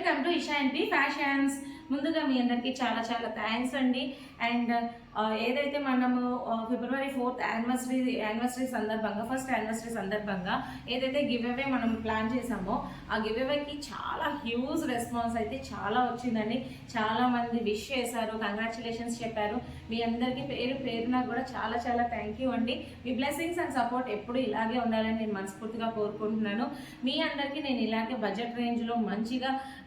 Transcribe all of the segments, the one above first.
Welcome to Isha and fashions. ముందుగా మీ అందరికీ చాలా చాలా థ్యాంక్స్ అండి. అండ్ ఏదైతే మనము February 4th యానివర్సరీ సందర్భంగా, ఫస్ట్ యానివర్సరీ సందర్భంగా ఏదైతే గివ్ అవే మనం ప్లాన్ చేసామో ఆ గివ్ అవేకి చాలా హ్యూజ్ రెస్పాన్స్ అయితే చాలా వచ్చిందండి. చాలామంది విష్ చేశారు, కంగ్రాచులేషన్స్ చెప్పారు. మీ అందరికీ పేరు పేరున కూడా చాలా చాలా థ్యాంక్ యూ అండి. మీ బ్లెస్సింగ్స్ అండ్ సపోర్ట్ ఎప్పుడు ఇలాగే ఉండాలని నేను మనస్ఫూర్తిగా కోరుకుంటున్నాను. మీ అందరికీ నేను ఇలాగే బడ్జెట్ రేంజ్లో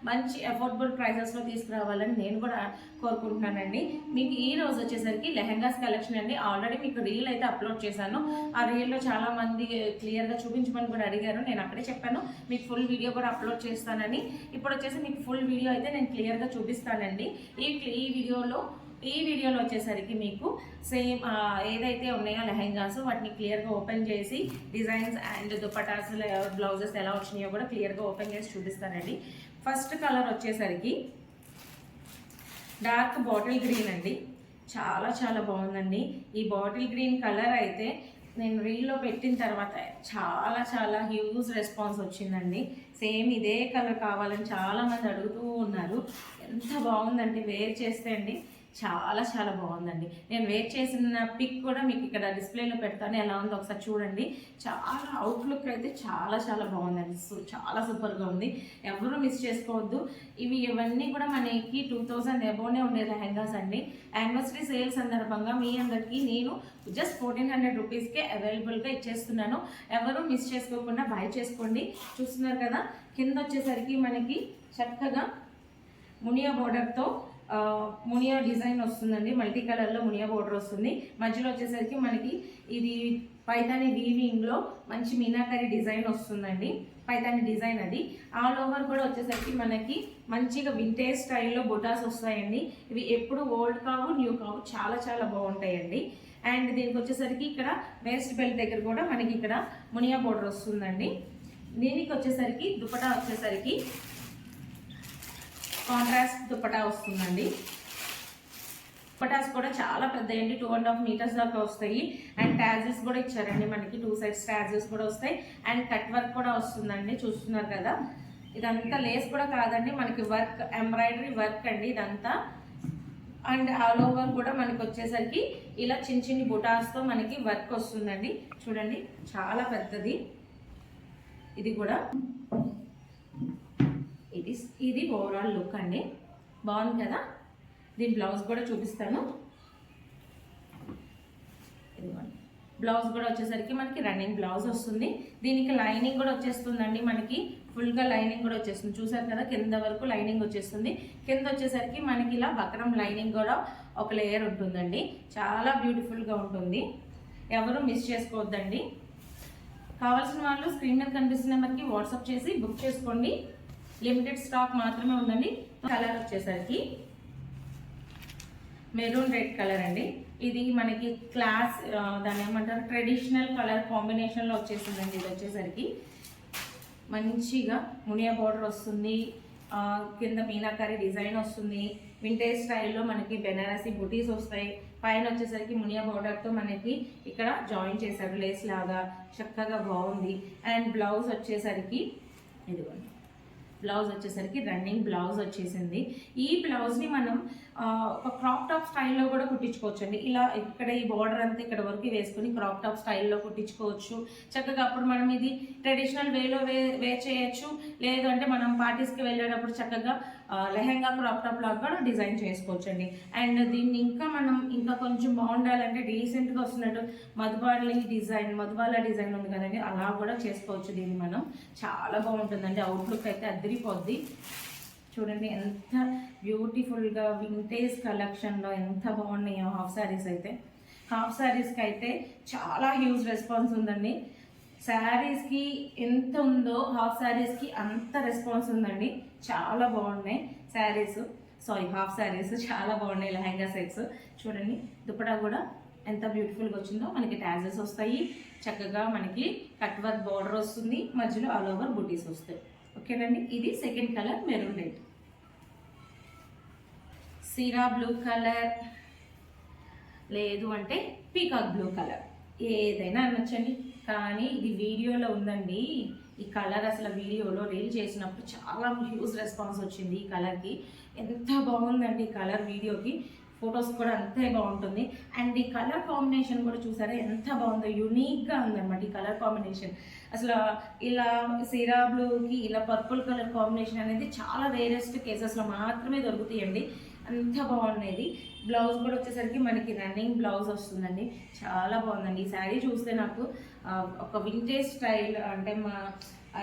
మంచి అఫోర్డబుల్ ప్రైసెస్లో తీసుకురావాలని నేను కూడా కోరుకుంటున్నానండి. మీకు ఈ రోజు వచ్చేసరికి లెహెంగాస్ కలెక్షన్ అండి. ఆల్రెడీ మీకు రీల్ అయితే అప్లోడ్ చేశాను. ఆ రీల్లో చాలా మంది క్లియర్గా చూపించమని కూడా అడిగారు. నేను అక్కడే చెప్పాను మీకు ఫుల్ వీడియో కూడా అప్లోడ్ చేస్తానని. ఇప్పుడు వచ్చేసి మీకు ఫుల్ వీడియో అయితే నేను క్లియర్గా చూపిస్తానండి. ఈ వీడియోలో వచ్చేసరికి మీకు సేమ్ ఏదైతే ఉన్నాయో లెహెంగాస్ వాటిని క్లియర్గా ఓపెన్ చేసి డిజైన్స్ అండ్ దుపటాస్ బ్లౌజెస్ ఎలా వచ్చినాయో కూడా క్లియర్గా ఓపెన్ చేసి చూపిస్తానండి. ఫస్ట్ కలర్ వచ్చేసరికి డార్క్ బాటిల్ గ్రీన్ అండి. చాలా చాలా బాగుందండి. ఈ బాటిల్ గ్రీన్ కలర్ అయితే నేను రీల్లో పెట్టిన తర్వాత చాలా చాలా హ్యూజ్ రెస్పాన్స్ వచ్చిందండి. సేమ్ ఇదే కలర్ కావాలని చాలామంది అడుగుతూ ఉన్నారు. ఎంత బాగుందంటే వేర్ చేస్తే అండి చాలా చాలా బాగుందండి. నేను వేర్ చేసిన పిక్ కూడా మీకు ఇక్కడ డిస్ప్లేలో పెడతాను, ఎలా ఉందో ఒకసారి చూడండి. చాలా అవుట్లుక్ అయితే చాలా చాలా బాగుందండి. చాలా సూపర్గా ఉంది. ఎవరు మిస్ చేసుకోవద్దు. ఇవన్నీ కూడా మనకి 2000 అబోనే ఉండే లెహెంగాస్ అండి. యానివర్సరీ సేల్ సందర్భంగా మీ అందరికీ నేను జస్ట్ 1400 రూపీస్కే అవైలబుల్గా ఇచ్చేస్తున్నాను. ఎవరు మిస్ చేసుకోకుండా బై చేసుకోండి. చూస్తున్నారు కదా, కింద వచ్చేసరికి మనకి చక్కగా మునియా బోర్డర్తో మునియా డిజైన్ వస్తుందండి. మల్టీ కలర్లో మునియా బోర్డర్ వస్తుంది. మధ్యలో వచ్చేసరికి మనకి ఇది పైతాని వీవింగ్లో మంచి మీనాకరి డిజైన్ వస్తుందండి. పైతాని డిజైన్ అది. ఆల్ ఓవర్ కూడా వచ్చేసరికి మనకి మంచిగా వింటేజ్ స్టైల్లో బుటాస్ వస్తాయండి. ఇవి ఎప్పుడు ఓల్డ్ కావు, న్యూ కావు, చాలా చాలా బాగుంటాయండి. అండ్ దీనికి వచ్చేసరికి ఇక్కడ వేస్ట్ బెల్ట్ దగ్గర కూడా మనకి ఇక్కడ మునియా బోర్డర్ వస్తుందండి. దీనికి వచ్చేసరికి దుపటా వచ్చేసరికి కాంట్రాస్ట్ దుపటా వస్తుందండి. దుపటాస్ కూడా చాలా పెద్దయండి, 2.5 మీటర్స్ దాకా వస్తాయి. అండ్ ట్యాజెస్ కూడా ఇచ్చారండి మనకి, 2 సైడ్స్ ట్యాజెస్ కూడా వస్తాయి. అండ్ కట్ వర్క్ కూడా వస్తుందండి. చూస్తున్నారు కదా, ఇదంతా లేస్ కూడా కాదండి, మనకి వర్క్, ఎంబ్రాయిడరీ వర్క్ అండి ఇదంతా. అండ్ ఆల్ ఓవర్ కూడా మనకి వచ్చేసరికి ఇలా చిన్న చిన్ని బుటాస్తో మనకి వర్క్ వస్తుందండి. చూడండి చాలా పెద్దది. ఇది కూడా ఇది ఓవరాల్ లుక్ అండి. బాగుంది కదా. దీని బ్లౌజ్ కూడా చూపిస్తాను. ఇదిగోండి, బ్లౌజ్ కూడా వచ్చేసరికి మనకి రన్నింగ్ బ్లౌజ్ వస్తుంది. దీనికి లైనింగ్ కూడా వచ్చేస్తుందండి. మనకి ఫుల్గా లైనింగ్ కూడా వచ్చేస్తుంది. చూసారు కదా, కింద వరకు లైనింగ్ వచ్చేస్తుంది. కింద వచ్చేసరికి మనకి ఇలా బక్రం లైనింగ్ కూడా ఒక లేయర్ ఉంటుందండి. చాలా బ్యూటిఫుల్గా ఉంటుంది. ఎవరు మిస్ చేసుకోవద్దండి. కావాల్సిన వాళ్ళు స్క్రీన్ మీద కనిపిస్తున్న నెంబర్కి వాట్సాప్ చేసి బుక్ చేసుకోండి. లిమిటెడ్ స్టాక్ మాత్రమే ఉందండి. కలర్ వచ్చేసరికి మెరూన్ రెడ్ కలర్ అండి. ఇది మనకి క్లాస్, దాన్ని ఏమంటారు, ట్రెడిషనల్ కలర్ కాంబినేషన్లో వచ్చేసిందండి. ఇది వచ్చేసరికి మంచిగా మునియా బార్డర్ వస్తుంది. కింద మీనాకరి డిజైన్ వస్తుంది. వింటేజ్ స్టైల్లో మనకి బెనారసీ బుటీస్ వస్తాయి. పైన వచ్చేసరికి మునియా బార్డర్తో మనకి ఇక్కడ జాయిన్ చేశారు లేస్ లాగా. చక్కగా బాగుంది. అండ్ బ్లౌజ్ వచ్చేసరికి ఇదిగోండి, బ్లౌజ్ వచ్చేసరికి రన్నింగ్ బ్లౌజ్ వచ్చేసింది. ఈ బ్లౌజ్ని మనం ఒక క్రాప్ టాప్ స్టైల్లో కూడా కుట్టించుకోవచ్చు అండి. ఇలా ఇక్కడ ఈ బార్డర్ అంతా ఇక్కడ వరకు వేసుకుని క్రాప్ టాప్ స్టైల్లో కుట్టించుకోవచ్చు చక్కగా. అప్పుడు మనం ఇది ట్రెడిషనల్ వేలో వేర్ చేయొచ్చు. లేదు అంటే మనం పార్టీస్కి వెళ్ళేటప్పుడు చక్కగా లెహెంగా క్రాప్ టాప్ లాగా కూడా డిజైన్ చేసుకోవచ్చు అండి. అండ్ దీన్ని ఇంకా కొంచెం బాగుండాలంటే డీసెంట్గా వస్తున్నట్టు మధుబాల డిజైన్ ఉంది కదండి, అలా కూడా చేసుకోవచ్చు. దీన్ని మనం చాలా బాగుంటుందండి. అవుట్లుక్ అయితే అదిరిపోద్ది. చూడండి ఎంత బ్యూటిఫుల్గా వింటేజ్ కలెక్షన్లో ఎంత బాగున్నాయో హాఫ్ శారీస్ అయితే. హాఫ్ శారీస్కి అయితే చాలా హ్యూజ్ రెస్పాన్స్ ఉందండి. శారీస్కి ఎంత ఉందో హాఫ్ శారీస్కి అంత రెస్పాన్స్ ఉందండి. చాలా బాగున్నాయి హాఫ్ శారీస్ చాలా బాగున్నాయి. లెహంగా సెట్స్ చూడండి. దుపట్టా కూడా ఎంత బ్యూటిఫుల్గా వచ్చిందో. మనకి ట్యాజెస్ వస్తాయి. చక్కగా మనకి కట్ వర్క్ బార్డర్ వస్తుంది. మధ్యలో ఆల్ ఓవర్ బుటీస్ వస్తాయి. ఓకేనండి. ఇది సెకండ్ కలర్ మెరూన్ రెడ్. సీరా బ్లూ కలర్, లేదు అంటే పీకాక్ బ్లూ కలర్, ఏదైనా అనొచ్చండి. కానీ ఇది వీడియోలో ఉందండి, ఈ కలర్ అసలు వీడియోలో రీల్ చేసినప్పుడు చాలా హ్యూజ్ రెస్పాన్స్ వచ్చింది ఈ కలర్కి. ఎంత బాగుందండి ఈ కలర్ వీడియోకి, ఫొటోస్ కూడా అంతే బాగుంటుంది. అండ్ ఈ కలర్ కాంబినేషన్ కూడా చూసారా ఎంత బాగుందో, యూనిక్గా ఉందన్నమాట ఈ కలర్ కాంబినేషన్. అసలు ఇలా సిరా బ్లూకి ఇలా పర్పుల్ కలర్ కాంబినేషన్ అనేది చాలా రేరెస్ట్ కేసెస్లో మాత్రమే దొరుకుతాయండి. అంత బాగున్నది. బ్లౌజ్ కూడా వచ్చేసరికి మనకి రన్నింగ్ బ్లౌజ్ వస్తుందండి. చాలా బాగుందండి ఈ శారీ. చూస్తే నాకు ఒక వింటేజ్ స్టైల్ అంటే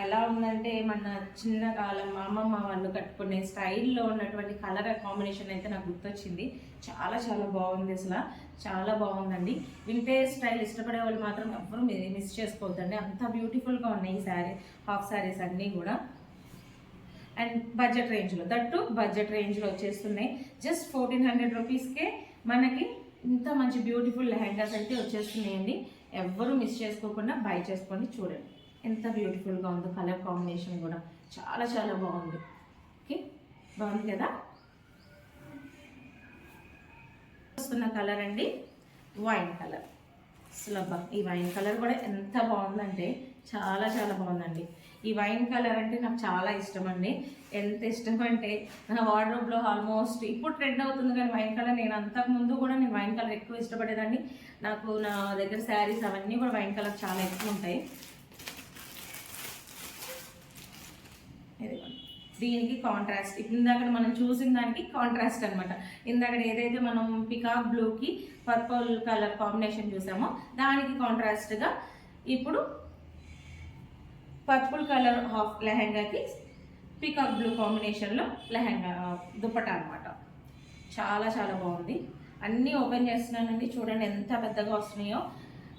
ఎలా ఉందంటే మన చిన్న కాలం మా అమ్మమ్మ వాళ్ళు కట్టుకునే స్టైల్లో ఉన్నటువంటి కలర్ కాంబినేషన్ అయితే నాకు గుర్తొచ్చింది. చాలా చాలా బాగుంది, అసలు చాలా బాగుందండి. వింటేజ్ స్టైల్ ఇష్టపడే వాళ్ళు మాత్రం ఎవ్వరూ మిస్ చేసుకోవద్దండి, అంత బ్యూటిఫుల్గా ఉన్నాయి ఈ శారీ, హాఫ్ శారీస్ అన్నీ కూడా. అండ్ బడ్జెట్ రేంజ్లో, దట్టు బడ్జెట్ రేంజ్లో వచ్చేస్తున్నాయి. జస్ట్ 1400 రూపీస్కే మనకి ఇంత మంచి బ్యూటిఫుల్ లెహెంగాస్ అయితే వచ్చేస్తున్నాయండి. ఎవ్వరూ మిస్ చేసుకోకుండా బై చేసుకొని చూడండి ఎంత బ్యూటిఫుల్గా ఉందో. కలర్ కాంబినేషన్ కూడా చాలా చాలా బాగుంది. ఓకే, బాగుంది కదా. వస్తున్న కలర్ అండి వైన్ కలర్. అసలు ఈ వైన్ కలర్ కూడా ఎంత బాగుందంటే చాలా చాలా బాగుందండి. ఈ వైన్ కలర్ అంటే నాకు చాలా ఇష్టం అండి. ఎంత ఇష్టం అంటే నా వార్డ్రోబ్లో ఆల్మోస్ట్ ఇప్పుడు ట్రెండ్ అవుతుంది కానీ వైన్ కలర్ నేను అంతకుముందు కూడా నేను వైన్ కలర్ ఎక్కువ ఇష్టపడేదాన్ని. నాకు నా దగ్గర శారీస్ అవన్నీ కూడా వైన్ కలర్ చాలా ఎక్కువ ఉంటాయి. దీనికి కాంట్రాస్ట్, ఇందాక మనం చూసిన దానికి కాంట్రాస్ట్ అనమాట. ఇందాక ఏదైతే మనం పికాక్ బ్లూకి పర్పుల్ కలర్ కాంబినేషన్ చూసామో దానికి కాంట్రాస్ట్గా ఇప్పుడు పర్పుల్ కలర్ హాఫ్ లెహెంగాకి పికాక్ బ్లూ కాంబినేషన్లో లెహెంగా దుపట్టా అనమాట. చాలా చాలా బాగుంది. అన్నీ ఓపెన్ చేస్తున్నానండి, చూడండి ఎంత పెద్దగా వస్తున్నాయో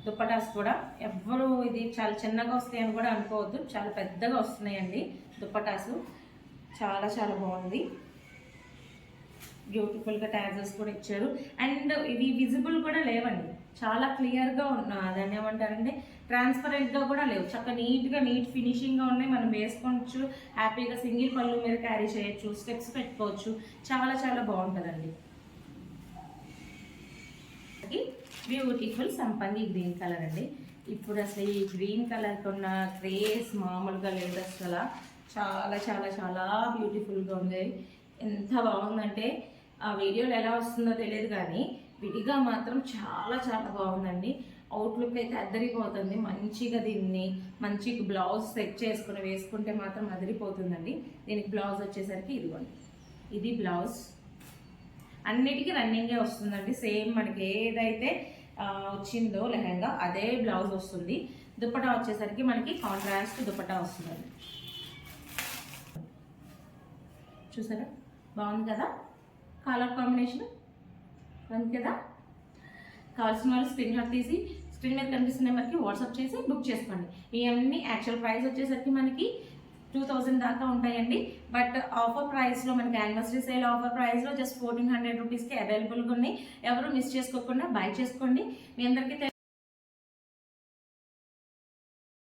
దుపటాస్ కూడా. ఎవ్వరూ ఇది చాలా చిన్నగా వస్తాయని కూడా అనుకోవద్దు, చాలా పెద్దగా వస్తున్నాయండి దుపటాసు. చాలా చాలా బాగుంది. బ్యూటిఫుల్గా ట్యాజెస్ కూడా ఇచ్చారు. అండ్ ఇవి విజిబుల్ కూడా లేవండి, చాలా క్లియర్గా దాన్ని ఏమంటారంటే ట్రాన్స్పరెంట్గా కూడా లేవు. చక్కగా నీట్గా నీట్ ఫినిషింగ్గా ఉన్నాయి. మనం వేసుకోవచ్చు, హ్యాపీగా సింగిల్ పళ్ళు మీద క్యారీ చేయొచ్చు, స్టెప్స్ పెట్టుకోవచ్చు. చాలా చాలా బాగుంటుందండి. బ్యూటిఫుల్ సంపంగి గ్రీన్ కలర్ అండి. ఇప్పుడు అసలు ఈ గ్రీన్ కలర్కి ఉన్న క్రేజ్ మామూలుగా లేదు అసలు. చాలా చాలా చాలా బ్యూటిఫుల్గా ఉంది. ఎంత బాగుందంటే ఆ వీడియోలో ఎలా వస్తుందో తెలియదు కానీ విడిగా మాత్రం చాలా చాలా బాగుందండి. అవుట్లుక్ అయితే అదిరిపోతుంది. మంచిగా దీన్ని మంచి బ్లౌజ్ సెట్ చేసుకుని వేసుకుంటే మాత్రం అదిరిపోతుందండి. దీనికి బ్లౌజ్ వచ్చేసరికి ఇదిగోండి, ఇది బ్లౌజ్. అన్నిటికీ రన్నింగే వస్తుందండి. సేమ్ మనకి ఏదైతే వచ్చిందో లెహంగా అదే బ్లౌజ్ వస్తుంది. దుపట్టా వచ్చేసరికి మనకి కాంట్రాస్ట్ దుపట్టా వస్తుందండి. చూసారా బాగుంది కదా కలర్ కాంబినేషన్, బాగుంది కదా. కావాల్సిన వాళ్ళు స్క్రీన్ షాట్ తీసి స్క్రీన్ మీద కనిపిస్తున్న నెంబర్కి వాట్సాప్ చేసి బుక్ చేసుకోండి. ఇవన్నీ యాక్చువల్ ప్రైస్ వచ్చేసరికి మనకి 2000 దాకా ఉంటాయండి. బట్ ఆఫర్ ప్రైస్లో మనకి యానివర్సరీ సేల్ ఆఫర్ ప్రైస్లో జస్ట్ 1400 రూపీస్కి అవైలబుల్గా ఉన్నాయి. ఎవరు మిస్ చేసుకోకుండా బై చేసుకోండి. మీ అందరికీ